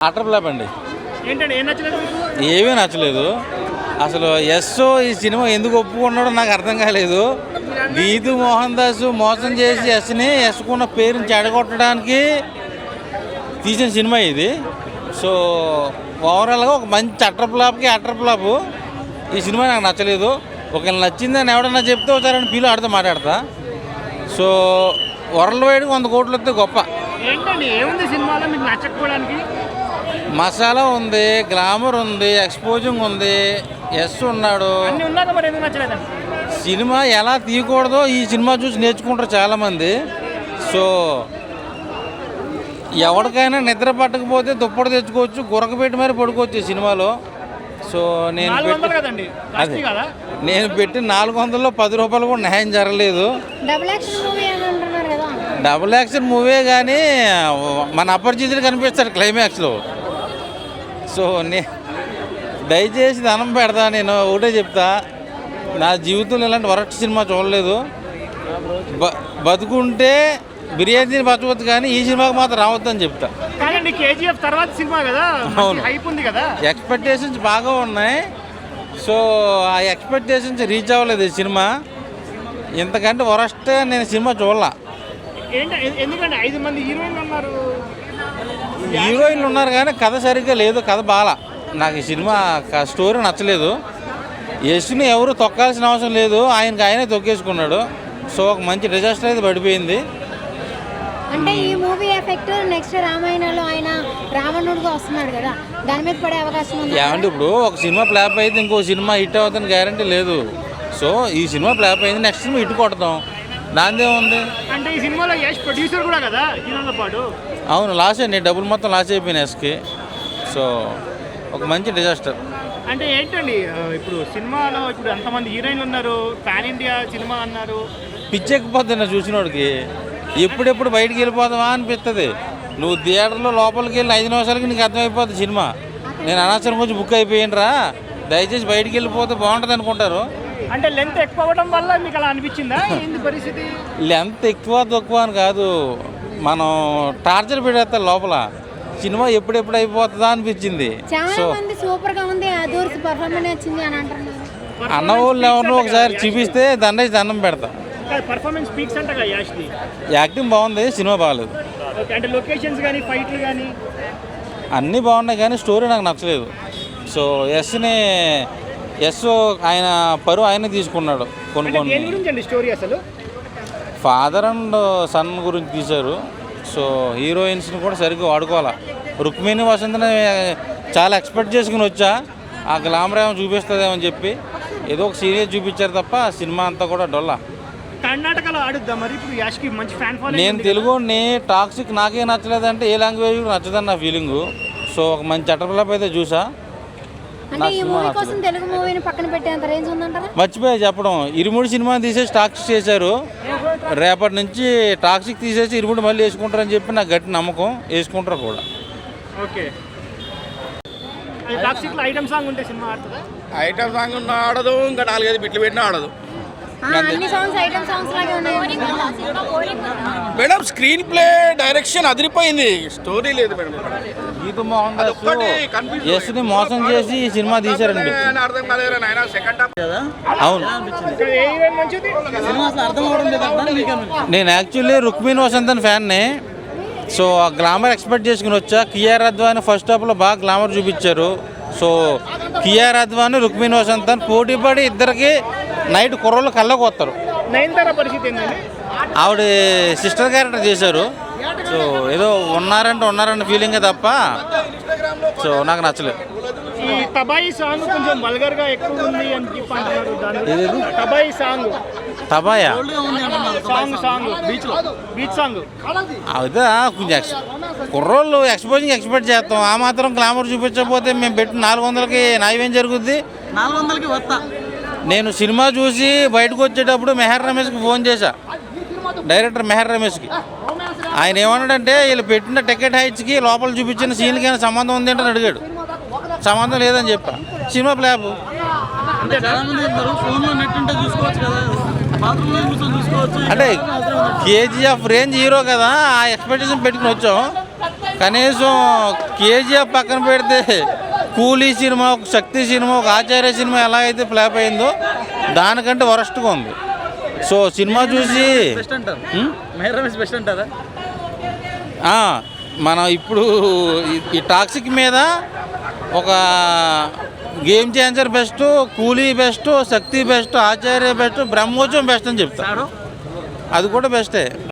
Utter flop అండి. ఏంటండి ఏం నచ్చలేదు? ఏమీ నచ్చలేదు అసలు. ఈ సినిమా ఎందుకు ఒప్పుకున్నాడో నాకు అర్థం కాలేదు. నీతు మోహన్ దాస్ మోసం చేసి ఎస్కున్న పేరుని చెడగొట్టడానికి తీసిన సినిమా ఇది. సో ఓవరాల్గా ఒక మంచి అటర్ ఫ్లాప్. ఈ సినిమా నాకు నచ్చలేదు. ఒకవేళ నచ్చిందని ఎవడన్నా చెప్తే వచ్చారని ఫీల్ ఆడితే మాట్లాడతా. సో వరల్డ్ వైడ్ 100 కోట్లు వస్తే గొప్ప. ఏంటండి ఏముంది సినిమాలో మీకు నచ్చకపోవడానికి? మసాలా ఉంది, గ్లామర్ ఉంది, ఎక్స్పోజింగ్ ఉంది, ఉన్నాడు. అన్నీ ఉన్నాక మరి ఎందుకు నచ్చలేదండి? సినిమా ఎలా తీయకూడదో ఈ సినిమా చూసి నేర్చుకుంటారు చాలామంది. సో ఎవరికైనా నిద్ర పట్టకపోతే దుప్పటి తెచ్చుకోవచ్చు, గురకపెట్టి మరి పడుకోవచ్చు ఈ సినిమాలో. సో నేను పెట్టి 400లో 10 రూపాయలు కూడా న్యాయం జరగలేదు. డబుల్ యాక్షన్ మూవీ కానీ మన అపరిచితుడు కనిపిస్తాడు క్లైమాక్స్లో. సో దయచేసి ధనం పెడతా. నేను ఒకటే చెప్తా, నా జీవితంలో ఇలాంటి వరస్ట్ సినిమా చూడలేదు. బతుకుంటే బిర్యానీ బతవచ్చు కానీ ఈ సినిమాకి మాత్రం రావద్దని చెప్తా. అవును, ఎక్స్పెక్టేషన్స్ బాగా ఉన్నాయి. సో ఆ ఎక్స్పెక్టేషన్స్ రీచ్ అవ్వలేదు ఈ సినిమా. ఇంతకంటే వరస్ట్ నేను సినిమా చూడలా. హీరోయిన్లు ఉన్నారు కానీ కథ సరిగ్గా లేదు. కథ బాగా నాకు ఈ సినిమా స్టోరీ నచ్చలేదు. యశ్ని ఎవరు తొక్కాల్సిన అవసరం లేదు, ఆయనే తొక్కేసుకున్నాడు. సో ఒక మంచి డిజాస్టర్ అయితే పడిపోయింది. అంటే ఈ మూవీ ఎఫెక్ట్ నెక్స్ట్ రామాయణంలో ఆయన రావణుడిగా వస్తున్నాడు కదా, దాని మీద పడే అవకాశం ఉంది. ఏమంటే ఇప్పుడు ఒక సినిమా ఫ్లాప్ అయితే ఇంకో సినిమా హిట్ అవుతుందని గ్యారంటీ లేదు. సో ఈ సినిమా ఫ్లాప్ అయింది, నెక్స్ట్ సినిమా హిట్ కొడతాం, దానిదే ఉంది. అంటే ఈ సినిమాలో యష్ ప్రొడ్యూసర్ కూడా కదా హీరోతో పాటు. అవును, లాస్ అయ్యి డబ్బులు మొత్తం లాస్ అయిపోయినాయి యష్కి. సో ఒక మంచి డిజాస్టర్. అంటే ఏంటండి ఇప్పుడు సినిమాలో ఇప్పుడు ఎంతమంది హీరోయిన్లు ఉన్నారు, పాన్ ఇండియా సినిమా అన్నారు. పిచ్చెక్కిపోతున్నా చూసినోడికి. ఎప్పుడెప్పుడు బయటికి వెళ్ళిపోదామా అనిపిస్తుంది. నువ్వు థియేటర్లో లోపలికి వెళ్ళి 5 నిమిషాలకి నీకు అర్థమైపోతుంది సినిమా. నేను అనవసరం కొంచెం బుక్ అయిపోయినరా, దయచేసి బయటికి వెళ్ళిపోతే బాగుంటుంది అనుకుంటారు. అంటే లెంత్ ఎక్కువ అవ్వడం వల్ల మీకు అలా అనిపించిందా? ఏంది పరిస్థితి? లెంత్ ఎక్కువ తక్కువ అని కాదు, మనం టార్చర్ పెడతాం లోపల. సినిమా ఎప్పుడెప్పుడు అయిపోతుందా అనిపించింది. సో సూపర్ గా ఉంది, అన్న వాళ్ళు ఎవరినో ఒకసారి చూపిస్తే దండం పెడతా. యాక్టింగ్ బాగుంది, సినిమా బాగాలేదు. అన్నీ బాగున్నాయి కానీ స్టోరీ నాకు నచ్చలేదు. సో ఆయన పరువు ఆయన తీసుకున్నాడు. కొన్ని ఫాదర్ అండ్ సన్ గురించి తీశారు. సో హీరోయిన్స్ని కూడా సరిగ్గా వాడుకోవాలా. రుక్మిణి వసంతని చాలా ఎక్స్పెక్ట్ చేసుకుని వచ్చా, ఆ గ్లామర్ ఏమో చూపిస్తుందేమని చెప్పి ఏదో ఒక సీరియస్ చూపించారు తప్ప సినిమా అంతా కూడా డొల్లా. కర్ణాటకలో ఆడుద్దాం మరి ఇప్పుడు యాష్కి మంచి ఫ్యాన్ ఫాలోయింగ్. నేను తెలుగుని టాక్సిక్ నాకే నచ్చలేదంటే ఏ లాంగ్వేజ్ కూడా నచ్చదని నా ఫీలింగు. సో ఒక మంచి అటర్ఫ్లాప్ అయితే చూసా. మర్చిపోయా చెప్పడం, ఇరుముడి సినిమా తీసేసి టాక్సిక్ చేశారు. రేపటి నుంచి టాక్సిక్ తీసేసి ఇరుముడి మళ్ళీ వేసుకుంటారని చెప్పి నాకు గట్టి నమ్మకం. వేసుకుంటారు కూడా. ఓకే, ఐటమ్ సాంగ్ ఆడదు, ఇంకా 4-5 బిట్లు పెట్టినా ఆడదు మేడం. స్క్రీన్ ప్లే డైరెక్షన్ అదిరిపోయింది, స్టోరీ లేదు మేడం. నీతు మోహన్ దాస్ యశ్ని మోసం చేసి ఈ సినిమా తీశారండి. అవును, నేను యాక్చువల్లీ రుక్మిణి వసంతన్ ఫ్యాన్ని. సో ఆ గ్లామర్ ఎక్స్పెక్ట్ చేసుకుని వచ్చా. కియారా అద్వాని ఫస్ట్ హాఫ్లో బాగా గ్లామర్ చూపించారు. సో కియారా అద్వాని రుక్మిణి వసంతన్ పోటీ పడి ఇద్దరికి నైట్ కుర్రోళ్ళు కళ్ళకు వస్తారు. ఆవిడ సిస్టర్ క్యారెక్టర్ చేశారు. సో ఏదో ఉన్నారన్న ఫీలింగే తప్ప సో నాకు నచ్చలేదు. ఈ తబాయి సాంగ్ కొంచెం వల్గర్ గా ఎక్కువ ఉంది అని చెప్పి అంటున్నారు. తబాయి సాంగ్, తబాయా బీచ్ సాంగ్ అదే కొంచెం కుర్రోళ్ళు ఎక్స్పెక్ట్ చేస్తాం. ఆ మాత్రం గ్లామర్ చూపించకపోతే మేము పెట్టి 400కి న్యాయం జరుగుద్ది. 400కి వస్తా. నేను సినిమా చూసి బయటకు వచ్చేటప్పుడు మెహర్ రమేష్కి ఫోన్ చేశా, డైరెక్టర్ మెహర్ రమేష్కి. ఆయన ఏమన్నాడంటే వీళ్ళు పెట్టిన టికెట్ హైట్స్కి లోపల చూపించిన సీన్కి ఏమైనా సంబంధం ఉంది అంటే అడిగాడు. సంబంధం లేదని చెప్పా. Cinema flop. అంటే కేజీఎఫ్ రేంజ్ హీరో కదా, ఆ ఎక్స్పెక్టేషన్ పెట్టుకుని వచ్చాం. కనీసం కేజీఎఫ్ పక్కన పెడితే కూలీ సినిమా, ఒక శక్తి సినిమా, ఒక ఆచార్య సినిమా ఎలా అయితే ఫ్లాప్ అయిందో దానికంటే వరస్ట్గా ఉంది. సో సినిమా చూసి మనం ఇప్పుడు ఈ టాక్సిక్ మీద ఒక గేమ్ చేంజర్ బెస్ట్, కూలీ బెస్ట్, శక్తి బెస్ట్, ఆచార్య బెస్ట్, బ్రహ్మోత్సవం బెస్ట్ అని చెప్తాను. అది కూడా బెస్టే.